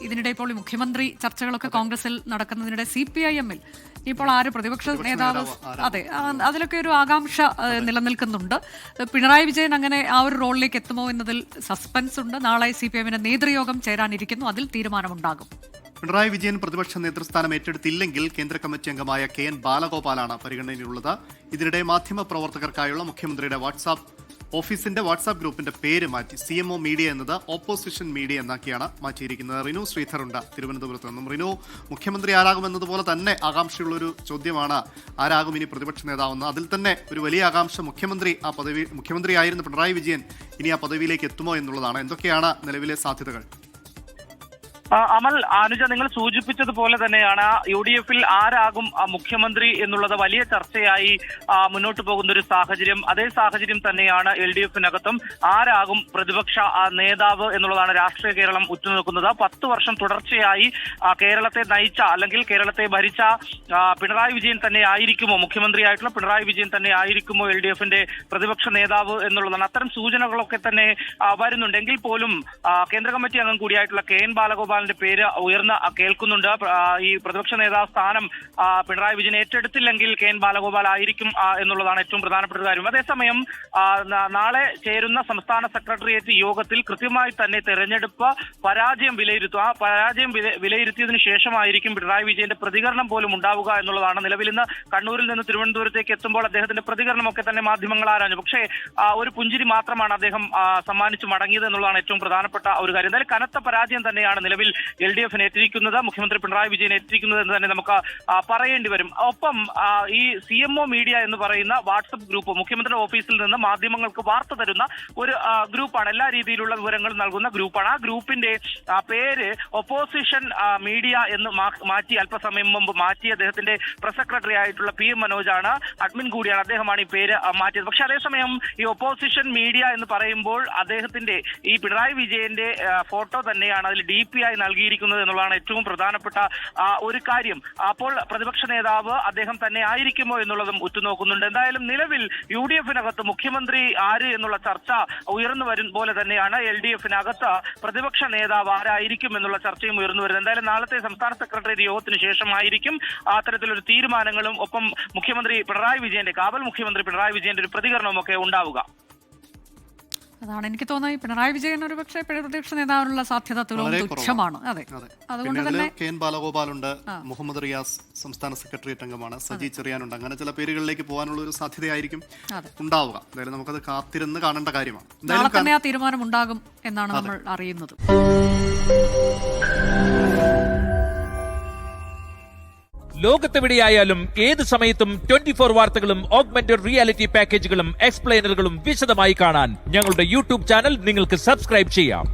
ഇതിനിടെ ഇപ്പോൾ ഈ മുഖ്യമന്ത്രി ചർച്ചകളൊക്കെ കോൺഗ്രസിൽ നടക്കുന്നതിനിടെ CPIM-ൽ ഇപ്പോൾ ആര് പ്രതിപക്ഷ നേതാവ്, അതെ, അതിലൊക്കെ ഒരു ആകാംക്ഷ നിലനിൽക്കുന്നുണ്ട്. പിണറായി വിജയൻ അങ്ങനെ ആ ഒരു റോളിലേക്ക് എത്തുമോ എന്നതിൽ സസ്പെൻസ് ഉണ്ട്. നാളെ CPIM-ന്റെ നേതൃയോഗം ചേരാനിരിക്കുന്നു, അതിൽ തീരുമാനമുണ്ടാകും. പിണറായി വിജയൻ പ്രതിപക്ഷ നേതൃസ്ഥാനം ഏറ്റെടുത്തില്ലെങ്കിൽ കേന്ദ്ര കമ്മിറ്റി അംഗമായ KN ബാലഗോപാലാണ് പരിഗണനയിലുള്ളത്. ഇതിനിടെ മാധ്യമപ്രവർത്തകർക്കായുള്ള മുഖ്യമന്ത്രിയുടെ ഓഫീസിന്റെ വാട്സാപ്പ് ഗ്രൂപ്പിന്റെ പേര് മാറ്റി CMO മീഡിയ എന്നത് ഓപ്പോസിഷൻ മീഡിയ എന്നാക്കിയാണ് മാറ്റിയിരിക്കുന്നത്. റിനു ശ്രീധറുണ്ട് തിരുവനന്തപുരത്ത് നിന്നും. റിനു, മുഖ്യമന്ത്രി ആരാകുമെന്നതുപോലെ തന്നെ ആകാംക്ഷയുള്ളൊരു ചോദ്യമാണ് ആരാകും ഇനി പ്രതിപക്ഷ നേതാവെന്ന്. അതിൽ തന്നെ ഒരു വലിയ ആകാംക്ഷ മുഖ്യമന്ത്രിയായിരുന്ന പിണറായി വിജയൻ ഇനി ആ പദവിയിലേക്ക് എത്തുമോ എന്നുള്ളതാണ്. എന്തൊക്കെയാണ് നിലവിലെ സാധ്യതകൾ? അമൽ, അനുജ, നിങ്ങൾ സൂചിപ്പിച്ചതുപോലെ തന്നെയാണ് UDF-ൽ ആരാകും മുഖ്യമന്ത്രി എന്നുള്ളത് വലിയ ചർച്ചയായി മുന്നോട്ട് പോകുന്ന ഒരു സാഹചര്യം. അതേ സാഹചര്യം തന്നെയാണ് LDF-നകത്തും ആരാകും പ്രതിപക്ഷ നേതാവ് എന്നുള്ളതാണ് രാഷ്ട്രീയ കേരളം ഉറ്റുനോക്കുന്നത്. 10 വർഷം തുടർച്ചയായി കേരളത്തെ നയിച്ച അല്ലെങ്കിൽ കേരളത്തെ ഭരിച്ച പിണറായി വിജയൻ തന്നെ ആയിരിക്കുമോ, മുഖ്യമന്ത്രിയായിട്ടുള്ള പിണറായി വിജയൻ തന്നെ ആയിരിക്കുമോ LDF-ന്റെ പ്രതിപക്ഷ നേതാവ് എന്നുള്ളതാണ്. അത്തരം സൂചനകളൊക്കെ തന്നെ വരുന്നുണ്ട്. എങ്കിൽ പോലും കേന്ദ്ര കമ്മിറ്റി അംഗം കൂടിയായിട്ടുള്ള KN ബാലഗോപാൽ പേര് ഉയർന്ന് കേൾക്കുന്നുണ്ട്. ഈ പ്രതിപക്ഷ നേതാവ് സ്ഥാനം പിണറായി വിജയൻ ഏറ്റെടുത്തില്ലെങ്കിൽ KN ബാലഗോപാൽ ആയിരിക്കും എന്നുള്ളതാണ് ഏറ്റവും പ്രധാനപ്പെട്ട കാര്യം. അതേസമയം നാളെ ചേരുന്ന സംസ്ഥാന സെക്രട്ടേറിയറ്റ് യോഗത്തിൽ കൃത്യമായി തന്നെ തെരഞ്ഞെടുപ്പ് പരാജയം വിലയിരുത്തുക. ആ പരാജയം വിലയിരുത്തിയതിനു ശേഷമായിരിക്കും പിണറായി വിജയന്റെ പ്രതികരണം പോലും ഉണ്ടാവുക എന്നുള്ളതാണ്. നിലവിൽ ഇന്ന് കണ്ണൂരിൽ നിന്ന് തിരുവനന്തപുരത്തേക്ക് എത്തുമ്പോൾ അദ്ദേഹത്തിന്റെ പ്രതികരണമൊക്കെ തന്നെ മാധ്യമങ്ങൾ ആരാഞ്ഞു. പക്ഷേ ഒരു പുഞ്ചിരി മാത്രമാണ് അദ്ദേഹം സമ്മാനിച്ചു മടങ്ങിയത് എന്നുള്ളതാണ് ഏറ്റവും പ്രധാനപ്പെട്ട ഒരു കാര്യം. എന്തായാലും കനത്ത പരാജയം തന്നെയാണ് നിലവിൽ LDF-ന് ഏറ്റിരിക്കുന്നത്, മുഖ്യമന്ത്രി പിണറായി വിജയൻ ഏറ്റിരിക്കുന്നത് എന്ന് തന്നെ നമുക്ക് പറയേണ്ടി വരും. ഒപ്പം ഈ CMO മീഡിയ എന്ന് പറയുന്ന വാട്സപ്പ് ഗ്രൂപ്പ് മുഖ്യമന്ത്രിയുടെ ഓഫീസിൽ നിന്ന് മാധ്യമങ്ങൾക്ക് വാർത്ത തരുന്ന ഒരു ഗ്രൂപ്പാണ്. എല്ലാ രീതിയിലുള്ള വിവരങ്ങൾ നൽകുന്ന ഗ്രൂപ്പാണ്. ആ ഗ്രൂപ്പിന്റെ പേര് ഓപ്പോസിഷൻ മീഡിയ എന്ന് മാറ്റി അല്പസമയം മുമ്പ് മാറ്റി. അദ്ദേഹത്തിന്റെ പ്രസ് സെക്രട്ടറി ആയിട്ടുള്ള PM മനോജാണ്, അഡ്മിൻ കൂടിയാണ്, അദ്ദേഹമാണ് ഈ പേര് മാറ്റിയത്. പക്ഷെ അതേസമയം ഈ ഓപ്പോസിഷൻ മീഡിയ എന്ന് പറയുമ്പോൾ അദ്ദേഹത്തിന്റെ ഈ പിണറായി വിജയന്റെ ഫോട്ടോ തന്നെയാണ് അതിൽ DP ആയി നൽകിയിരിക്കുന്നത് എന്നുള്ളതാണ് ഏറ്റവും പ്രധാനപ്പെട്ട ഒരു കാര്യം. അപ്പോൾ പ്രതിപക്ഷ നേതാവ് അദ്ദേഹം തന്നെ ആയിരിക്കുമോ എന്നുള്ളതും ഉറ്റുനോക്കുന്നുണ്ട്. എന്തായാലും നിലവിൽ UDF-നകത്ത് മുഖ്യമന്ത്രി ആര് എന്നുള്ള ചർച്ച ഉയർന്നു വരും പോലെ തന്നെയാണ് LDF-നകത്ത് പ്രതിപക്ഷ നേതാവ് ആരായിരിക്കും എന്നുള്ള ചർച്ചയും ഉയർന്നു വരുന്നത്. എന്തായാലും നാളത്തെ സംസ്ഥാന സെക്രട്ടേറിയറ്റ് യോഗത്തിന് ശേഷമായിരിക്കും അത്തരത്തിലൊരു തീരുമാനങ്ങളും ഒപ്പം മുഖ്യമന്ത്രി പിണറായി വിജയന്റെ കാവൽ മുഖ്യമന്ത്രി പിണറായി വിജയന്റെ ഒരു പ്രതികരണവും ഒക്കെ ഉണ്ടാവുക. അതാണ് എനിക്ക് തോന്നുന്നത്. പിണറായി വിജയൻ ഒരു പക്ഷേ പ്രതിപക്ഷ നേതാവിനുള്ള സാധ്യത തുച്ഛമാണ്. അതെ, അതുകൊണ്ട് തന്നെ KN ബാലഗോപാലുണ്ട്, മുഹമ്മദ് റിയാസ് സംസ്ഥാന സെക്രട്ടേറിയറ്റ് അംഗമാണ്, സജി ചെറിയാനുണ്ട്. അങ്ങനെ ചില പേരുകളിലേക്ക് പോകാനുള്ള ഒരു സാധ്യതയായിരിക്കും ഉണ്ടാവുക. എന്തായാലും നമുക്കത് കാത്തിരുന്ന് കാണേണ്ട കാര്യമാണ്. നാളെ തന്നെ ആ തീരുമാനം ഉണ്ടാകും എന്നാണ് നമ്മൾ അറിയുന്നത്. ലോകത്തെവിടെയായാലും ഏത് സമയത്തും 24 വാർത്തകളും ഓഗ്മെന്റഡ് റിയാലിറ്റി പാക്കേജുകളും എക്സ്പ്ലെയിനറുകളും വിശദമായി കാണാൻ ഞങ്ങളുടെ YouTube ചാനൽ നിങ്ങൾക്ക് സബ്സ്ക്രൈബ് ചെയ്യാം.